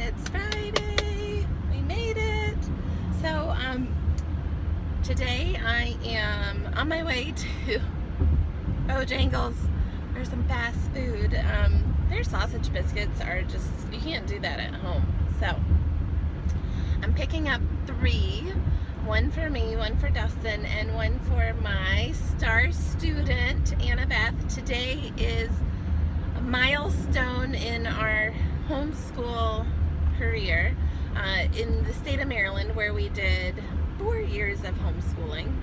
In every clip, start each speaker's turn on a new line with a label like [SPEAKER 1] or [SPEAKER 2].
[SPEAKER 1] It's Friday. We made it. So, today I am on my way to Bojangles for some fast food. Their sausage biscuits are just, you can't do that at home. So, I'm picking up 3. One for me, one for Dustin, and one for my star student, Annabeth. Today is a milestone in our homeschool career in the state of Maryland, where we did 4 years of homeschooling.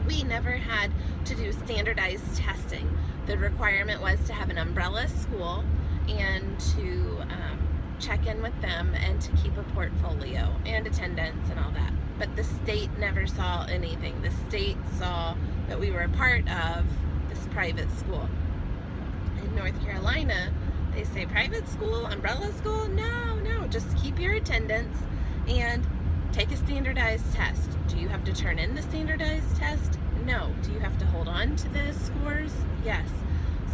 [SPEAKER 1] We never had to do standardized testing. The requirement was to have an umbrella school and to check in with them and to keep a portfolio and attendance and all that. But the state never saw anything. The state saw that we were a part of this private school. In North Carolina, they say private school, umbrella school, no, just keep your attendance and take a standardized test. Do you have to turn in the standardized test? No. Do you have to hold on to the scores? Yes.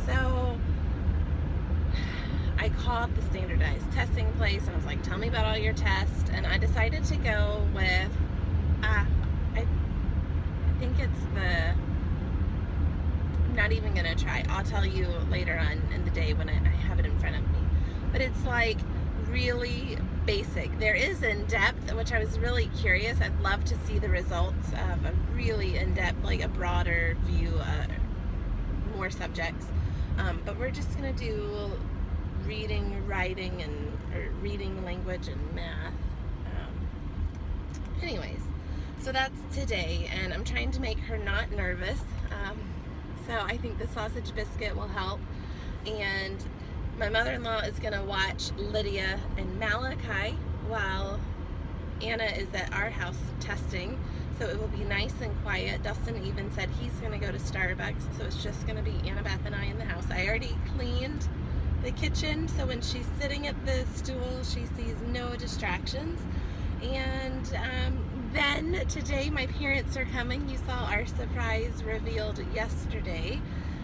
[SPEAKER 1] So I called the standardized testing place and I was like, tell me about all your tests. And I decided to go with, I think it's I'm not even going to try. I'll tell you later on in the day when I have it in front of me. But it's like really basic. There is in-depth, which I was really curious. I'd love to see the results of a really in-depth, like a broader view, more subjects. But we're just going to do reading, writing, or reading, language, and math. Anyways, so that's today, and I'm trying to make her not nervous. So I think the sausage biscuit will help. And my mother-in-law is going to watch Lydia and Malachi while Anna is at our house testing. So it will be nice and quiet. Dustin even said he's going to go to Starbucks, so it's just going to be Annabeth and I in the house. I already cleaned the kitchen, so when she's sitting at the stool, she sees no distractions. And then today my parents are coming. You saw our surprise revealed yesterday,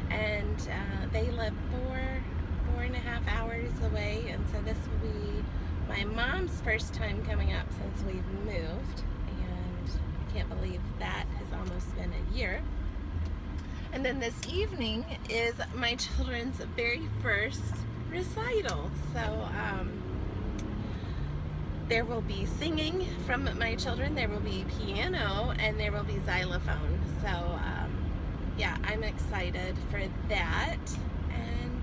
[SPEAKER 1] and they live 4.5 hours away, and so this will be my mom's first time coming up since we've moved, and I can't believe that has almost been a year. And then this evening is my children's very first recital, so there will be singing from my children, there will be piano, and there will be xylophone. So yeah, I'm excited for that. And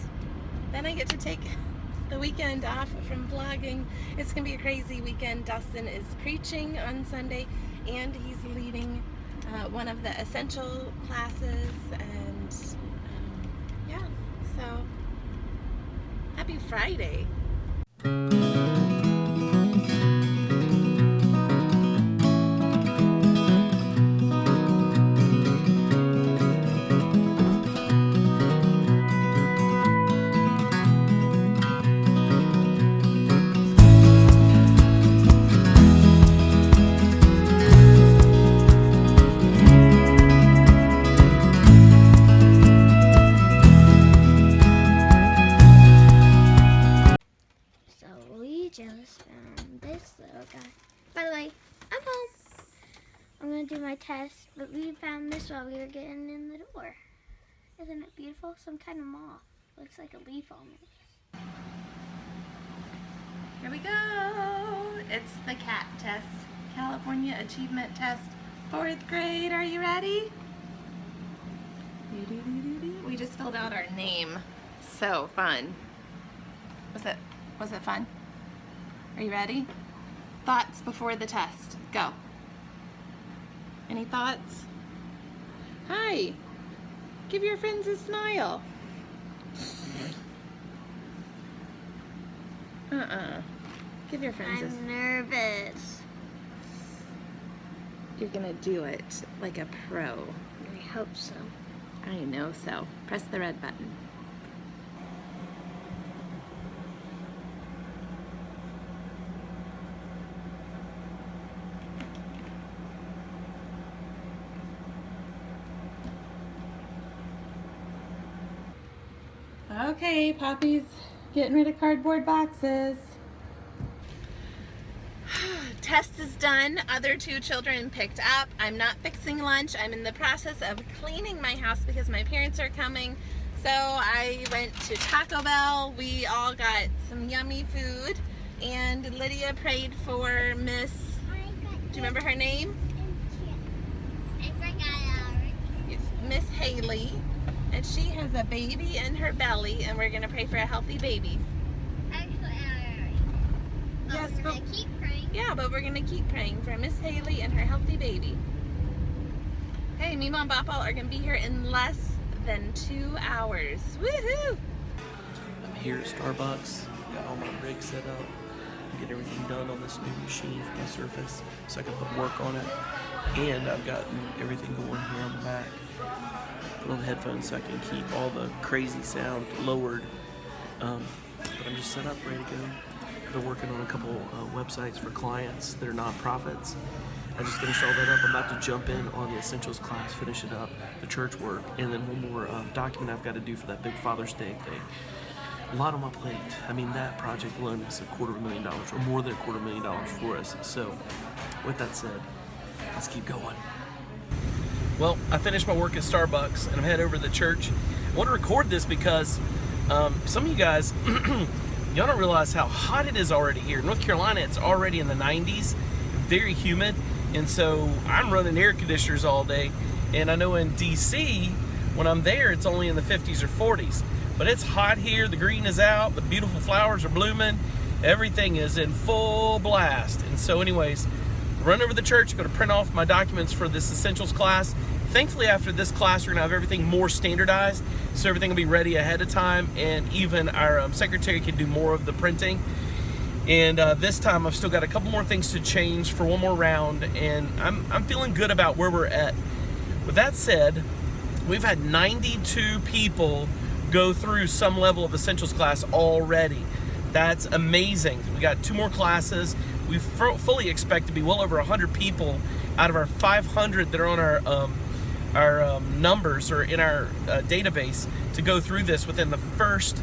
[SPEAKER 1] then I get to take the weekend off from vlogging. It's gonna be a crazy weekend. Dustin is preaching on Sunday, and he's leading one of the essential classes, and yeah, so happy Friday.
[SPEAKER 2] Just found this little guy. By the way, I'm home. I'm going to do my test, but we found this while we were getting in the door. Isn't it beautiful? Some kind of moth. Looks like a leaf almost.
[SPEAKER 1] Here we go. It's the CAT test, California Achievement Test, 4th grade. Are you ready? We just filled out our name. So fun. Was it fun? Are you ready? Thoughts before the test. Go. Any thoughts? Hi. Give your friends a smile. Give your friends
[SPEAKER 2] I'm nervous.
[SPEAKER 1] You're gonna do it like a pro.
[SPEAKER 2] I hope so.
[SPEAKER 1] I know so. Press the red button. Okay, Poppy's getting rid of cardboard boxes. Test is done. Other 2 children picked up. I'm not fixing lunch. I'm in the process of cleaning my house because my parents are coming. So I went to Taco Bell. We all got some yummy food. And Lydia prayed for Miss, do you remember her name?
[SPEAKER 2] I forgot already.
[SPEAKER 1] Miss Haley. And she has a baby in her belly, and we're going to pray for a healthy baby.
[SPEAKER 2] Actually, I already.
[SPEAKER 1] Yes,
[SPEAKER 2] We're going to keep praying.
[SPEAKER 1] Yeah, but we're going to keep praying for Miss Haley and her healthy baby. Okay, Memaw and Bopbaw are going to be here in less than 2 hours. Woohoo!
[SPEAKER 3] I'm here at Starbucks. Got all my rig set up. Get everything done on this new machine for my Surface so I can put work on it. And I've gotten everything going here on the back. Put on the headphones so I can keep all the crazy sound lowered. But I'm just set up, ready to go. Been working on a couple websites for clients that are nonprofits. I just finished all that up. I'm about to jump in on the Essentials class, finish it up, the church work, and then one more document I've got to do for that big Father's Day thing. A lot on my plate. I mean, that project alone is $250,000 or more than $250,000 for us. So, with that said, let's keep going. Well, I finished my work at Starbucks and I'm headed over to the church. I want to record this because some of you guys, y'all don't realize how hot it is already here. In North Carolina, it's already in the 90s, very humid, and so I'm running air conditioners all day. And I know in DC, when I'm there, it's only in the 50s or 40s. But it's hot here, the green is out, the beautiful flowers are blooming, everything is in full blast. And so anyways, run over to the church, go to print off my documents for this Essentials class. Thankfully, after this class, we're gonna have everything more standardized, so everything will be ready ahead of time, and even our secretary can do more of the printing. And this time, I've still got a couple more things to change for one more round, and I'm feeling good about where we're at. With that said, we've had 92 people go through some level of Essentials class already. That's amazing. We got 2 more classes. We fully expect to be well over 100 people out of our 500 that are on our numbers or in our database to go through this within the first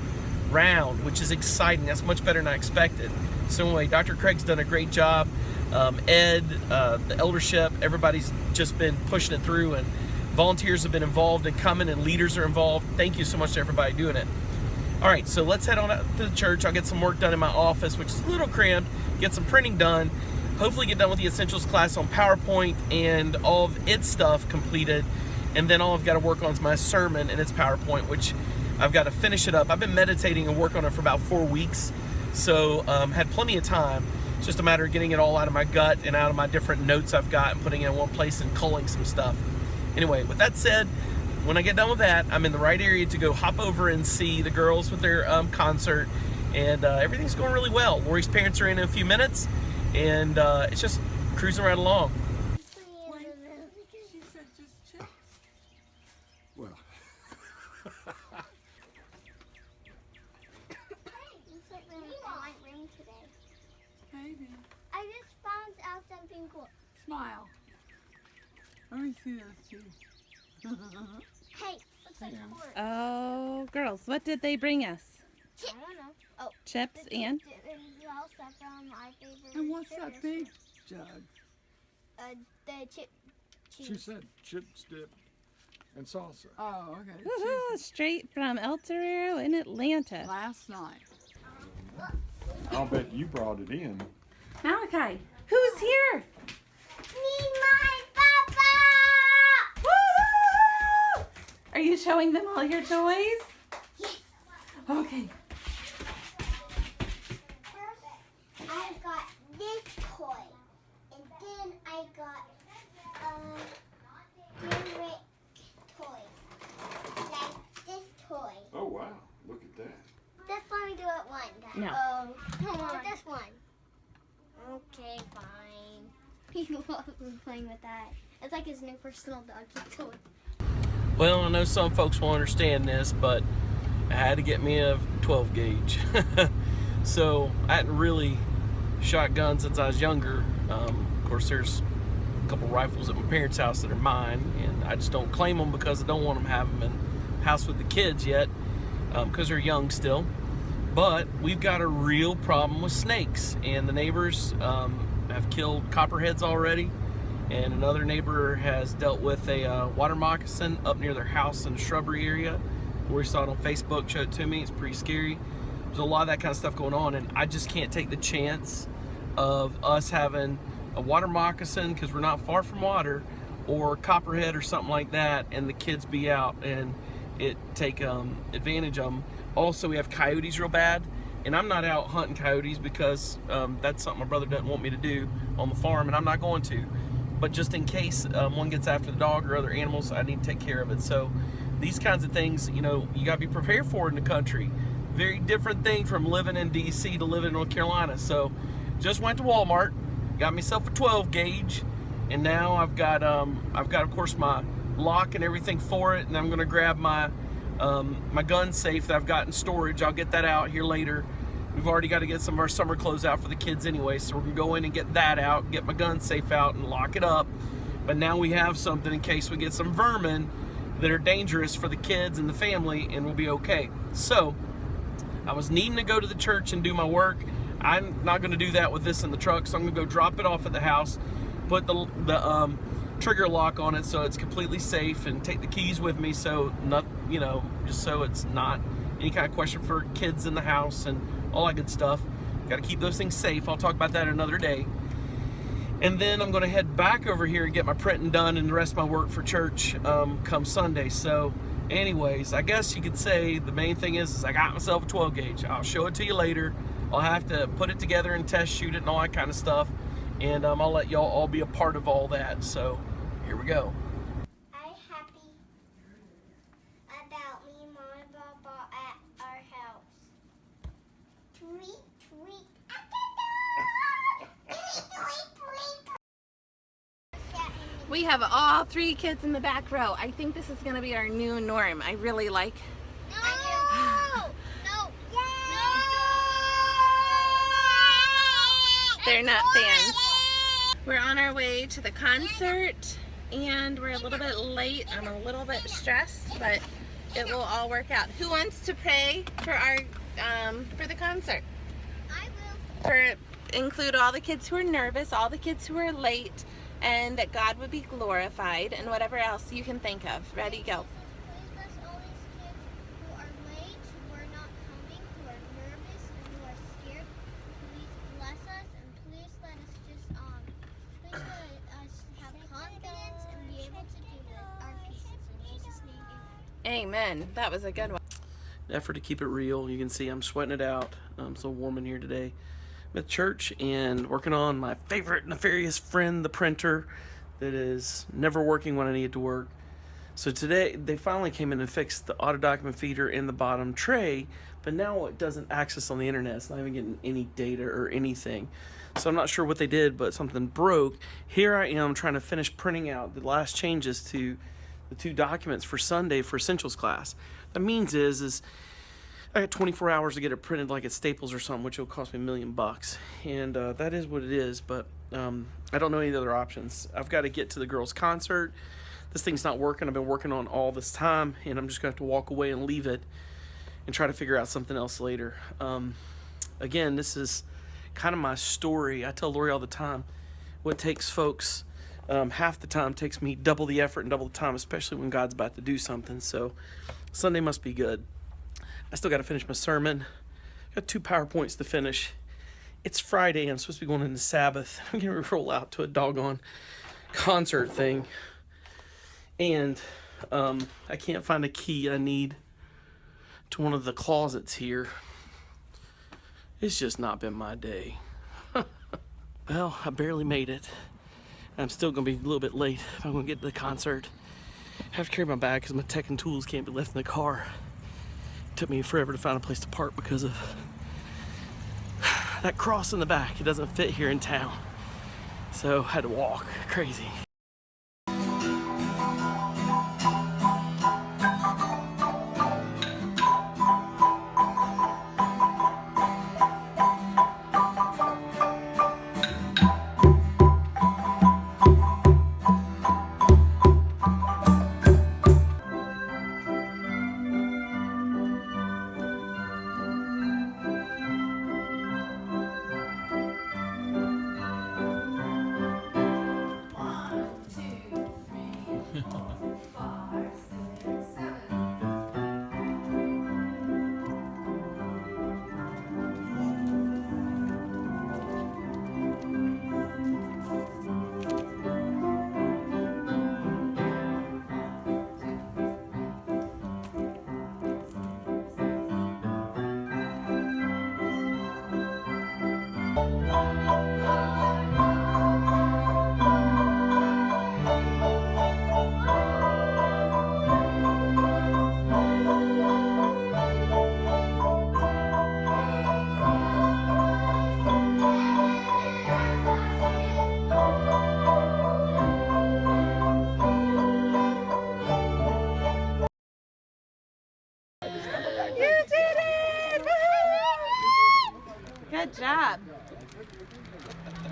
[SPEAKER 3] round, which is exciting. That's much better than I expected. So anyway, Dr. Craig's done a great job. Ed, the eldership, everybody's just been pushing it through, and volunteers have been involved and coming, and leaders are involved. Thank you so much to everybody doing it. All right, so let's head on out to the church. I'll get some work done in my office, which is a little cramped, get some printing done, hopefully get done with the Essentials class on PowerPoint and all of its stuff completed. And then all I've got to work on is my sermon and its PowerPoint, which I've got to finish it up. I've been meditating and working on it for about 4 weeks, so had plenty of time. It's just a matter of getting it all out of my gut and out of my different notes I've got and putting it in one place and culling some stuff. Anyway, with that said, when I get done with that, I'm in the right area to go hop over and see the girls with their concert, and everything's going really well. Lori's parents are in a few minutes, and it's just cruising right along.
[SPEAKER 4] She said just chill. Well.
[SPEAKER 2] Looks like it might rain today.
[SPEAKER 4] Maybe.
[SPEAKER 2] I just found out something cool.
[SPEAKER 4] Smile. Let me see those teeth.
[SPEAKER 2] Hey, looks like a horse.
[SPEAKER 1] Oh, girls, what did they bring us?
[SPEAKER 2] I don't know. Oh,
[SPEAKER 1] Chips and?
[SPEAKER 2] well, stuff from my favorite.
[SPEAKER 4] And what's that
[SPEAKER 2] citrus.
[SPEAKER 4] big jug?
[SPEAKER 2] The chip cheese.
[SPEAKER 5] She said chips, dip, and salsa.
[SPEAKER 4] Oh, okay.
[SPEAKER 1] Woohoo, straight from El Torero in Atlanta.
[SPEAKER 4] Last night.
[SPEAKER 5] I'll bet you brought it in.
[SPEAKER 1] Malachi, who's here?
[SPEAKER 2] Memaw and Bopbaw!
[SPEAKER 1] Woo! Are you showing them all your toys?
[SPEAKER 2] Yes.
[SPEAKER 1] Okay.
[SPEAKER 2] First, I got this toy, and then I got favorite toys, like this toy.
[SPEAKER 5] Oh, wow. Look at that.
[SPEAKER 2] Just let me do it one time.
[SPEAKER 1] No.
[SPEAKER 2] Oh, come on. This one. Okay, fine. He loves playing with that. It's like his new personal doggy toy.
[SPEAKER 3] Well, I know some folks won't understand this, but I had to get me a 12 gauge. So I hadn't really shot guns since I was younger. Of course, there's a couple rifles at my parents' house that are mine, and I just don't claim them because I don't want them to have them in the house with the kids yet, because they're young still. But we've got a real problem with snakes, and the neighbors have killed copperheads already, and another neighbor has dealt with a water moccasin up near their house in the shrubbery area. We saw it on Facebook, showed it to me. It's pretty scary. There's a lot of that kind of stuff going on, and I just can't take the chance of us having a water moccasin, because we're not far from water, or copperhead or something like that, and the kids be out and it take advantage of them. Also, we have coyotes real bad, and I'm not out hunting coyotes because that's something my brother doesn't want me to do on the farm, and I'm not going to. But just in case one gets after the dog or other animals, I need to take care of it. So these kinds of things, you know, you gotta be prepared for in the country. Very different thing from living in DC to living in North Carolina. So just went to Walmart, got myself a 12 gauge, and now I've got of course my lock and everything for it, and I'm gonna grab my my gun safe that I've got in storage. I'll get that out here later. We've already got to get some of our summer clothes out for the kids anyway, so we're gonna go in and get that out, get my gun safe out and lock it up. But now we have something in case we get some vermin that are dangerous for the kids and the family, and we'll be okay. So I was needing to go to the church and do my work. I'm not gonna do that with this in the truck, so I'm gonna go drop it off at the house, put the trigger lock on it so it's completely safe, and take the keys with me, so not, you know, just so it's not any kind of question for kids in the house and all that good stuff. Got to keep those things safe. I'll talk about that another day. And then I'm going to head back over here and get my printing done and the rest of my work for church come Sunday. So anyways, I guess you could say the main thing is I got myself a 12 gauge. I'll show it to you later. I'll have to put it together and test shoot it and all that kind of stuff. And I'll let y'all all be a part of all that. So here we go.
[SPEAKER 2] I'm happy about Memaw and Bopbaw at our house. Tweet, tweet,
[SPEAKER 1] We have all 3 kids in the back row. I think this is going to be our new norm. I really like.
[SPEAKER 2] No! No! No!
[SPEAKER 1] They're not fans. We're on our way to the concert, and we're a little bit late. I'm a little bit stressed, but it will all work out. Who wants to pray for our for the concert?
[SPEAKER 2] I will.
[SPEAKER 1] For include all the kids who are nervous, all the kids who are late, and that God would be glorified, and whatever else you can think of. Ready, go.
[SPEAKER 2] Please bless all these kids who are late, who are not coming, who are nervous, and who are scared. Please bless us, and please let us just please let us have confidence and be able to do our pieces. In Jesus' name, amen.
[SPEAKER 1] Amen. That was a good one.
[SPEAKER 3] Effort to keep it real. You can see I'm sweating it out. It's so warm in here today. I'm at church and working on my favorite nefarious friend, the printer, that is never working when I need it to work. So today they finally came in and fixed the auto document feeder in the bottom tray, but now it doesn't access on the internet. It's not even getting any data or anything. So I'm not sure what they did, but something broke. Here I am trying to finish printing out the last changes to the 2 documents for Sunday for Essentials class. That means is I got 24 hours to get it printed like at Staples or something, which will cost me $1 million. And that is what it is, but I don't know any other options. I've got to get to the girls' concert. This thing's not working. I've been working on all this time, and I'm just going to have to walk away and leave it and try to figure out something else later. Again, this is kind of my story. I tell Lori all the time, what takes folks half the time takes me double the effort and double the time, especially when God's about to do something. So Sunday must be good. I still got to finish my sermon. Got 2 PowerPoints to finish. It's Friday. I'm supposed to be going into Sabbath. I'm going to roll out to a doggone concert thing. And I can't find a key I need to one of the closets here. It's just not been my day. Well, I barely made it. I'm still going to be a little bit late if I'm going to get to the concert. I have to carry my bag because my tech and tools can't be left in the car. It took me forever to find a place to park because of that cross in the back. It doesn't fit here in town. So I had to walk. Crazy.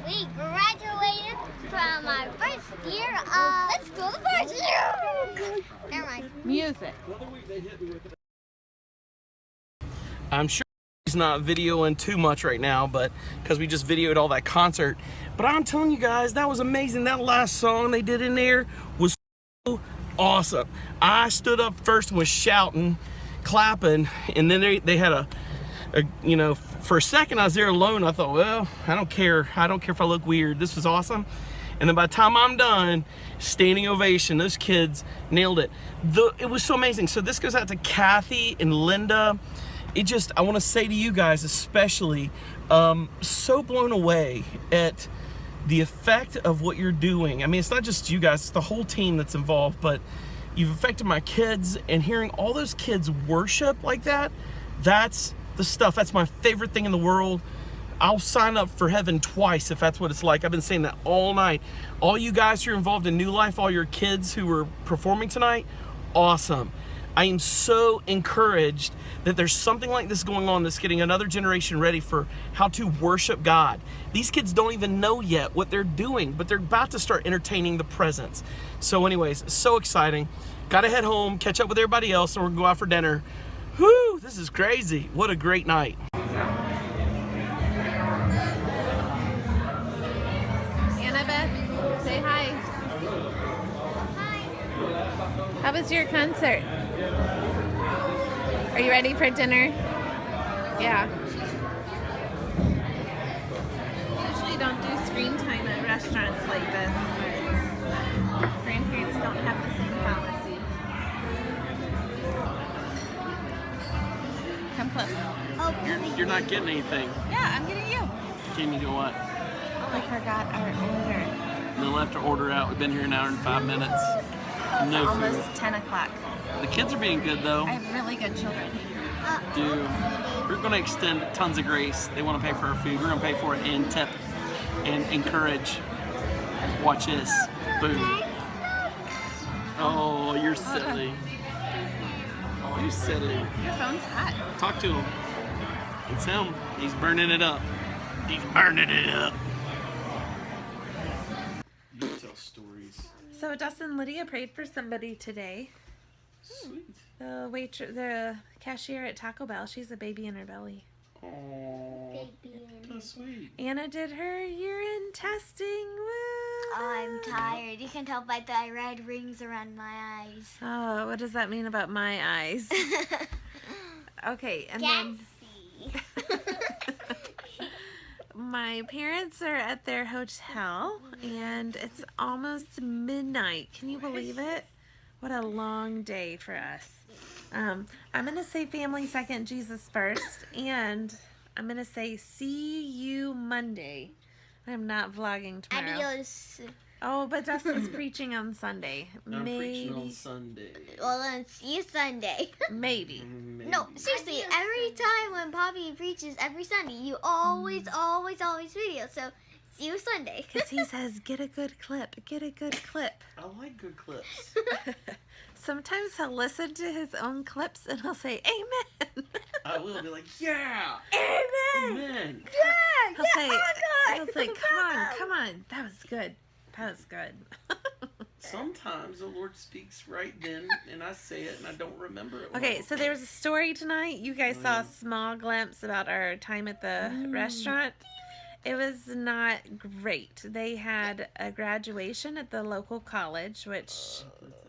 [SPEAKER 2] We graduated from our first year of Let's Go to First. Never mind.
[SPEAKER 1] Music.
[SPEAKER 3] I'm sure he's not videoing too much right now, but because we just videoed all that concert. But I'm telling you guys, that was amazing. That last song they did in there was so awesome. I stood up first and was shouting, clapping, and then they had a you know, for a second I was there alone. I thought, well, I don't care if I look weird. This was awesome. And then by the time I'm done, standing ovation. Those kids nailed it. It was so amazing. So this goes out to Kathy and Linda. I want to say to you guys especially, so blown away at the effect of what you're doing. I mean, it's not just you guys, it's the whole team that's involved, but you've affected my kids, and hearing all those kids worship like that, that's the stuff. That's my favorite thing in the world. I'll sign up for heaven twice if that's what it's like. I've been saying that all night. All you guys who are involved in New Life, all your kids who were performing tonight, awesome. I am so encouraged that there's something like this going on that's getting another generation ready for how to worship God. These kids don't even know yet what they're doing, but they're about to start entertaining the presence. So anyways, so exciting. Gotta head home, catch up with everybody else, and we're gonna go out for dinner. Whew, this is crazy. What a great night.
[SPEAKER 1] Annabeth, say hi.
[SPEAKER 2] Hi.
[SPEAKER 1] How was your concert? Are you ready for dinner? Yeah. Usually don't do screen time at restaurants like this. Grandparents don't have the same policy. Come close.
[SPEAKER 2] Oh,
[SPEAKER 3] You're not getting anything.
[SPEAKER 1] Yeah, I'm getting you.
[SPEAKER 3] Can you do what?
[SPEAKER 1] I forgot our order.
[SPEAKER 3] They left our order out. We've been here an hour and 5 minutes.
[SPEAKER 1] It's
[SPEAKER 3] No
[SPEAKER 1] almost
[SPEAKER 3] food.
[SPEAKER 1] 10 o'clock.
[SPEAKER 3] The kids are being good though.
[SPEAKER 1] I have really good children.
[SPEAKER 3] Dude, we're going to extend tons of grace. They want to pay for our food. We're going to pay for it and tip and encourage. Watch this. Boom. Oh, you're silly. You're silly.
[SPEAKER 1] Your phone's hot.
[SPEAKER 3] Talk to him. It's him. He's burning it up. He's burning it up. You tell stories.
[SPEAKER 1] So Dustin and Lydia prayed for somebody today.
[SPEAKER 3] Sweet.
[SPEAKER 1] The cashier at Taco Bell, she's a baby in her belly.
[SPEAKER 3] Oh, so sweet.
[SPEAKER 1] Anna did her urine testing. Woo!
[SPEAKER 2] I'm tired. You can tell by the red rings around my eyes.
[SPEAKER 1] Oh, what does that mean about my eyes? Okay, and then my parents are at their hotel, and it's almost midnight. Can you believe it? What a long day for us. I'm going to say family second, Jesus first, and I'm going to say see you Monday. I'm not vlogging tomorrow.
[SPEAKER 2] Adios.
[SPEAKER 1] Oh, but Dustin's preaching on Sunday.
[SPEAKER 3] I'm
[SPEAKER 1] Maybe.
[SPEAKER 3] preaching on Sunday.
[SPEAKER 2] Well, then see you Sunday.
[SPEAKER 1] Maybe.
[SPEAKER 2] No, seriously, every time when Poppy preaches every Sunday, you always video. So, see you Sunday.
[SPEAKER 1] Because he says, get a good clip, get a good clip.
[SPEAKER 3] I like good clips.
[SPEAKER 1] Sometimes he'll listen to his own clips and he'll say, amen.
[SPEAKER 3] I will be like, yeah.
[SPEAKER 1] Amen.
[SPEAKER 3] Amen.
[SPEAKER 2] Yeah,
[SPEAKER 1] He'll say,
[SPEAKER 2] oh
[SPEAKER 1] he'll
[SPEAKER 2] God.
[SPEAKER 1] say, come on, that was good. That was good.
[SPEAKER 3] Sometimes the Lord speaks right then, and I say it, and I don't remember it.
[SPEAKER 1] Okay, so there was a story tonight. You guys saw a small glimpse about our time at the restaurant. It was not great. They had a graduation at the local college, which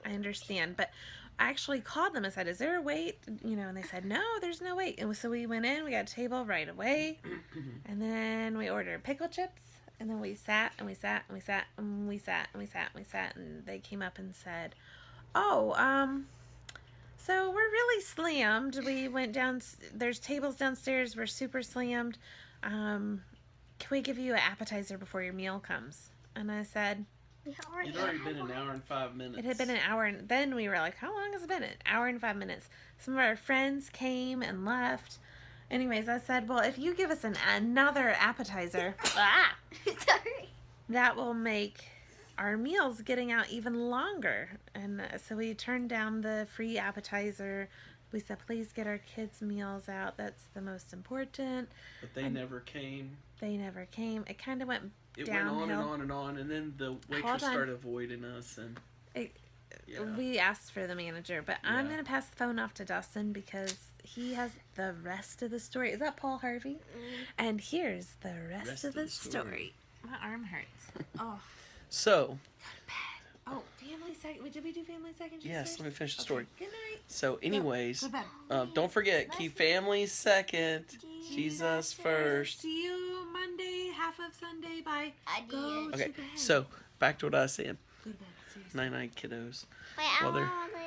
[SPEAKER 1] I understand, but I actually called them and said, is there a wait? You know, and they said, no, there's no wait. And so we went in, we got a table right away, and then we ordered pickle chips, and then we sat, and we sat, and we sat, and we sat, and we sat, and we sat, and they came up and said, oh, so we're really slammed. We went down, there's tables downstairs, we're super slammed. Can we give you an appetizer before your meal comes? And I said,
[SPEAKER 3] It had already been an hour and 5 minutes.
[SPEAKER 1] it had been an hour, and then we were like, how long has it been? An hour and 5 minutes. Some of our friends came and left. Anyways, I said, well, if you give us another appetizer,
[SPEAKER 2] Sorry.
[SPEAKER 1] that will make our meals getting out even longer. And so we turned down the free appetizer. We said, please get our kids' meals out. That's the most important.
[SPEAKER 3] But they never came.
[SPEAKER 1] they never came. It kind of went
[SPEAKER 3] It
[SPEAKER 1] downhill.
[SPEAKER 3] went on and on and on, and then the waitress started avoiding us, and
[SPEAKER 1] we asked for the manager, but I'm
[SPEAKER 3] Yeah.
[SPEAKER 1] going to pass the phone off to Dawson because he has the rest of the story. Is that Paul Harvey? And here's the rest of the story. My arm hurts. Oh.
[SPEAKER 3] So,
[SPEAKER 1] Oh, family second. Did we do family second?
[SPEAKER 3] yes,
[SPEAKER 1] first?
[SPEAKER 3] let me finish the
[SPEAKER 1] Okay,
[SPEAKER 3] story.
[SPEAKER 1] Good night.
[SPEAKER 3] So, anyways,
[SPEAKER 1] Go to bed.
[SPEAKER 3] don't forget, keep family second, Jesus first.
[SPEAKER 1] See you Monday, half of Sunday. Bye. Go
[SPEAKER 3] Okay,
[SPEAKER 1] to bed.
[SPEAKER 3] so back to what I was saying.
[SPEAKER 1] Go to bed. Seriously.
[SPEAKER 3] Night-night, kiddos.
[SPEAKER 2] Wait, I
[SPEAKER 3] Well, they're-
[SPEAKER 2] want to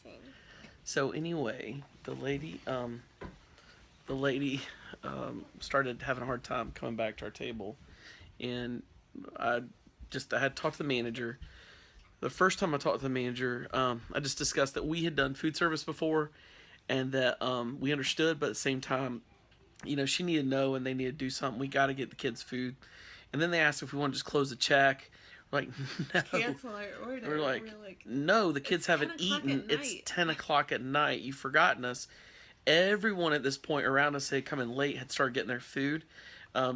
[SPEAKER 2] listen.
[SPEAKER 3] So anyway, the lady started having a hard time coming back to our table, and I had talked to the manager. The first time I talked to the manager, I just discussed that we had done food service before, and that we understood, but at the same time, she needed to know and they needed to do something. We got to get the kids food, and then they asked if we wanted to just close the check. We're like, no.
[SPEAKER 1] Cancel our order.
[SPEAKER 3] We're like, no, the kids haven't
[SPEAKER 1] 10 o'clock
[SPEAKER 3] eaten.
[SPEAKER 1] at
[SPEAKER 3] It's
[SPEAKER 1] night.
[SPEAKER 3] 10 o'clock at night. You've forgotten us. Everyone at this point around us had come in late, had started getting their food.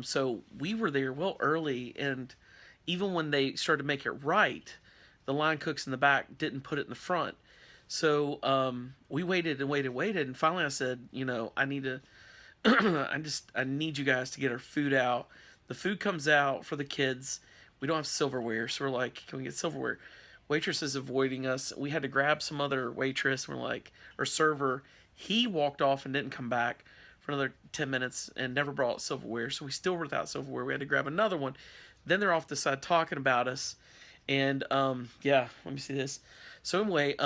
[SPEAKER 3] So we were there well early, and even when they started to make it right, the line cooks in the back didn't put it in the front. So we waited and waited, and finally I said, I need to, I need you guys to get our food out. The food comes out for the kids. We don't have silverware, so we're like, can we get silverware? Waitress is avoiding us. We had to grab some other waitress. We're like, or server. He walked off and didn't come back for another 10 minutes and never brought silverware. So we still were without silverware. We had to grab another one. Then they're off the side talking about us. And let me see this. So anyway,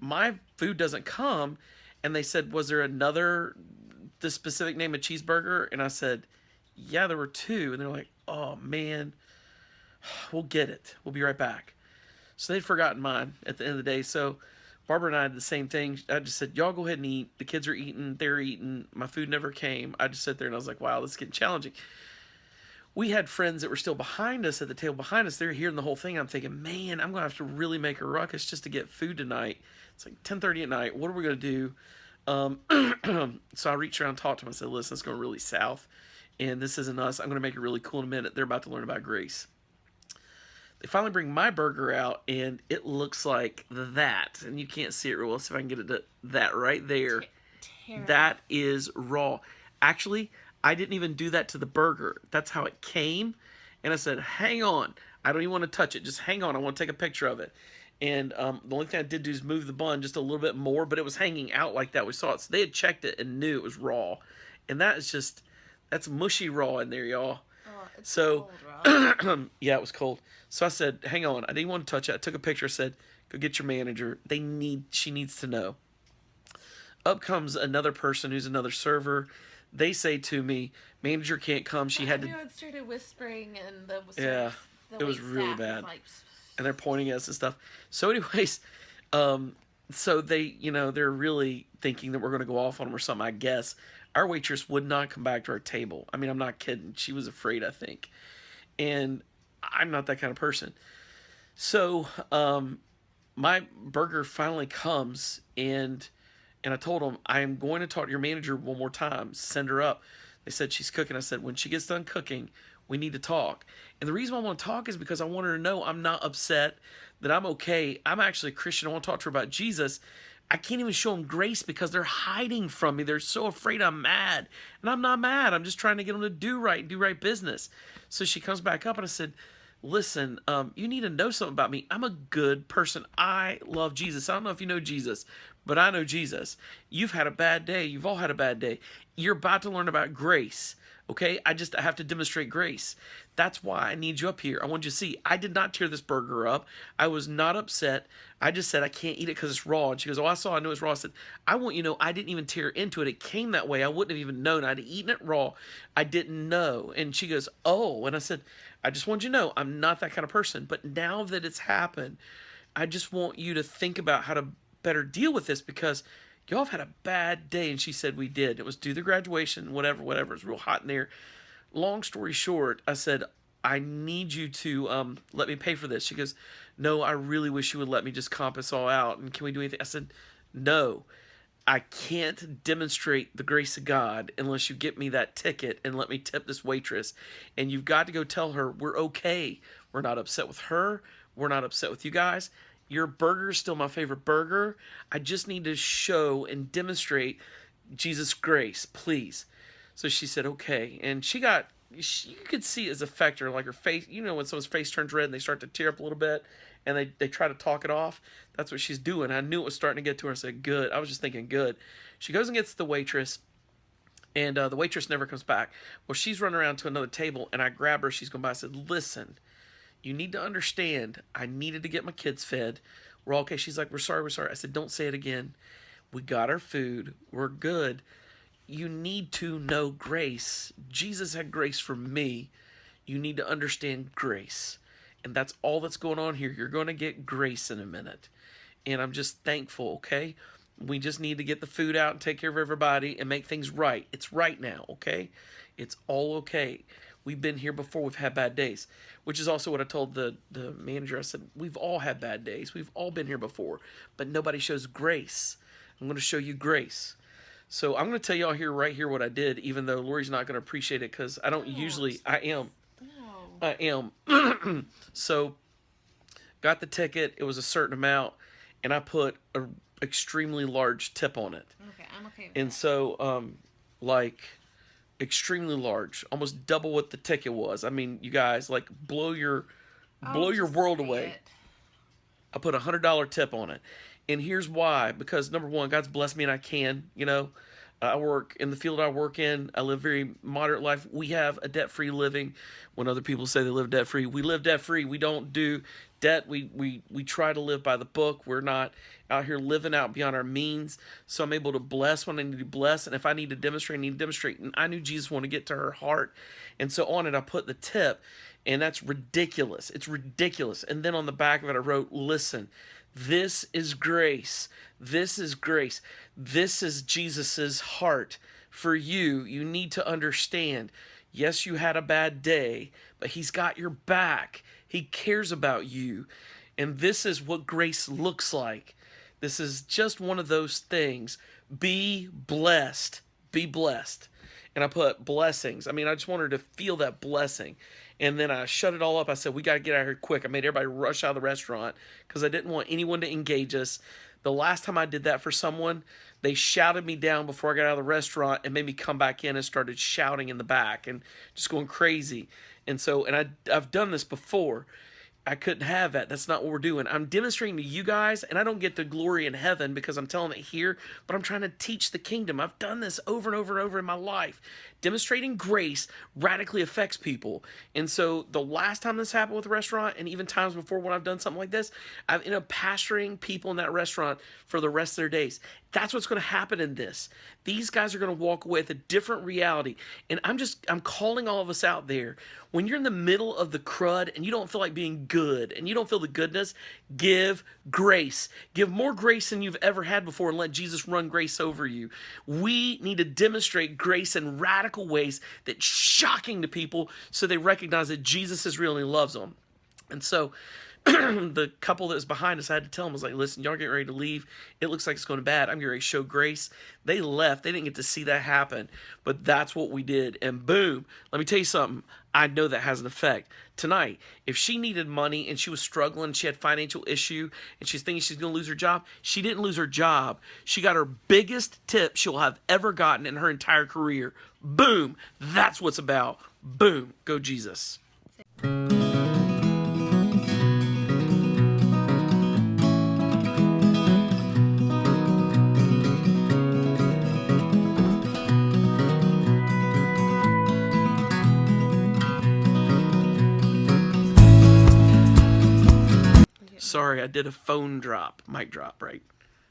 [SPEAKER 3] my food doesn't come, and they said, was there the specific name of cheeseburger? And I said, yeah, there were two. And they're like, oh man, we'll get it. We'll be right back. So they'd forgotten mine at the end of the day. So Barbara and I did the same thing. I just said, y'all go ahead and eat. The kids are eating. They're eating. My food never came. I just sat there and I was like, wow, this is getting challenging. We had friends that were still behind us at the table behind us. They're hearing the whole thing. I'm thinking, man, I'm going to have to really make a ruckus just to get food tonight. It's like 10:30 at night. What are we going to do? So I reached around and talked to them. I said, listen, it's going really south. And this isn't us. I'm going to make it really cool in a minute. They're about to learn about grace. They finally bring my burger out, and it looks like that. And you can't see it real well. See if I can get it to that right there.
[SPEAKER 1] Terrible.
[SPEAKER 3] That is raw. Actually, I didn't even do that to the burger. That's how it came. And I said, hang on. I don't even want to touch it. Just hang on. I want to take a picture of it. And the only thing I did do is move the bun just a little bit more, but it was hanging out like that. We saw it. So they had checked it and knew it was raw. And that's mushy raw in there, y'all.
[SPEAKER 1] Oh, it's
[SPEAKER 3] So,
[SPEAKER 1] cold, Rob.
[SPEAKER 3] yeah, it was cold. So I said, hang on. I didn't want to touch it. I took a picture. I said, go get your manager. She needs to know. Up comes another person who's another server. They say to me, manager can't come. She had to,
[SPEAKER 1] Everyone started whispering, and the
[SPEAKER 3] it was
[SPEAKER 1] wait
[SPEAKER 3] really
[SPEAKER 1] staff
[SPEAKER 3] bad.
[SPEAKER 1] like,
[SPEAKER 3] and they're pointing at us and stuff. So anyways, so they, they're really thinking that we're going to go off on them or something, I guess. Our waitress would not come back to our table. I mean, I'm not kidding. She was afraid, I think. And I'm not that kind of person. So my burger finally comes, and I told them, I'm going to talk to your manager one more time. Send her up. They said she's cooking. I said, when she gets done cooking, we need to talk. And the reason why I want to talk is because I want her to know I'm not upset, that I'm okay. I'm actually a Christian. I want to talk to her about Jesus. I can't even show them grace because they're hiding from me. They're so afraid I'm mad. And I'm not mad. I'm just trying to get them to do right business. So she comes back up, and I said, listen, you need to know something about me. I'm a good person. I love Jesus. I don't know if you know Jesus, but I know Jesus. You've had a bad day. You've all had a bad day. You're about to learn about grace. Okay, I have to demonstrate grace. That's why I need you up here. I want you to see, I did not tear this burger up. I was not upset. I just said I can't eat it because it's raw. And she goes, oh, I know it's raw. I said, I want you to know I didn't even tear into it. It came that way. I wouldn't have even known. I'd eaten it raw. I didn't know. And she goes, oh. And I said, I just want you to know I'm not that kind of person. But now that it's happened, I just want you to think about how to better deal with this because y'all have had a bad day. And she said, we did. It was due to graduation, whatever. It was real hot in there. Long story short, I said, I need you to let me pay for this. She goes, no, I really wish you would let me just comp us all out. And can we do anything? I said, no. I can't demonstrate the grace of God unless you get me that ticket and let me tip this waitress. And you've got to go tell her we're okay. We're not upset with her. We're not upset with you guys. Your burger is still my favorite burger. I just need to show and demonstrate Jesus' grace, please. So she said, okay. And you could see it as affect her, like her face. You know when someone's face turns red and they start to tear up a little bit and they try to talk it off? That's what she's doing. I knew it was starting to get to her. I said, good. I was just thinking, good. She goes and gets the waitress, and the waitress never comes back. Well, she's running around to another table, and I grab her. She's going by. I said, listen, you need to understand, I needed to get my kids fed. We're all okay. She's like, we're sorry. I said, don't say it again. We got our food. We're good. You need to know grace. Jesus had grace for me. You need to understand grace. And that's all that's going on here. You're going to get grace in a minute. And I'm just thankful, okay? We just need to get the food out and take care of everybody and make things right. It's right now, okay? It's all okay. We've been here before. We've had bad days, which is also what I told the manager. I said, we've all had bad days. We've all been here before, but nobody shows grace. I'm going to show you grace. So I'm going to tell y'all here, right here, what I did, even though Lori's not going to appreciate it because I don't usually, I am. So got the ticket. It was a certain amount, and I put an extremely large tip on it.
[SPEAKER 1] Okay, I'm okay with
[SPEAKER 3] and
[SPEAKER 1] that.
[SPEAKER 3] so, like, extremely large, almost double what the ticket was. I mean, you guys, like, blow your world away.
[SPEAKER 1] It.
[SPEAKER 3] I put $100 tip on it. And here's why. Because, number one, God's blessed me and I can, you know. I work in the field I work in. I live very moderate life. We have a debt-free living. When other people say they live debt-free, we live debt-free. We don't do debt. We try to live by the book. We're not out here living out beyond our means. So I'm able to bless when I need to bless. And if I need to demonstrate, I need to demonstrate. And I knew Jesus wanted to get to her heart. And so on it, I put the tip. And that's ridiculous. It's ridiculous. And then on the back of it, I wrote, listen, this is grace. This is grace. This is Jesus's heart for you. You need to understand, yes, you had a bad day, but he's got your back. He cares about you. And this is what grace looks like. This is just one of those things. Be blessed. Be blessed. And I put blessings. I mean, I just wanted to feel that blessing. And then I shut it all up. I said, we got to get out of here quick. I made everybody rush out of the restaurant because I didn't want anyone to engage us. The last time I did that for someone, they shouted me down before I got out of the restaurant and made me come back in and started shouting in the back and just going crazy. And so, and I've done this before. I couldn't have that. That's not what we're doing. I'm demonstrating to you guys, and I don't get the glory in heaven because I'm telling it here, but I'm trying to teach the kingdom. I've done this over and over and over in my life. Demonstrating grace radically affects people. And so the last time this happened with the restaurant, and even times before when I've done something like this, I've ended up pastoring people in that restaurant for the rest of their days. That's what's going to happen in this. These guys are going to walk away with a different reality. And I'm calling all of us out there. When you're in the middle of the crud and you don't feel like being good and you don't feel the goodness, give grace. Give more grace than you've ever had before and let Jesus run grace over you. We need to demonstrate grace in radical ways that's shocking to people so they recognize that Jesus is real and he loves them. And so the couple that was behind us, I had to tell them, I was like, listen, y'all getting ready to leave. It looks like it's going bad. I'm getting ready to show grace. They left. They didn't get to see that happen. But that's what we did. And boom, let me tell you something. I know that has an effect. Tonight, if she needed money and she was struggling, she had financial issue, and she's thinking she's going to lose her job, she didn't lose her job. She got her biggest tip she'll have ever gotten in her entire career. Boom. That's what's about. Boom. Go Jesus. Sorry, I did a phone drop. Mic drop, right?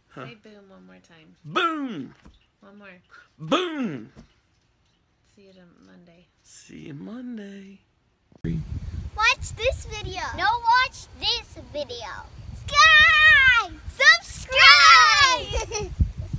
[SPEAKER 3] Huh.
[SPEAKER 1] Say boom one more time.
[SPEAKER 3] Boom!
[SPEAKER 1] One more.
[SPEAKER 3] Boom!
[SPEAKER 1] See you Monday.
[SPEAKER 3] See you Monday.
[SPEAKER 2] Watch this video. No, watch this video. Subscribe!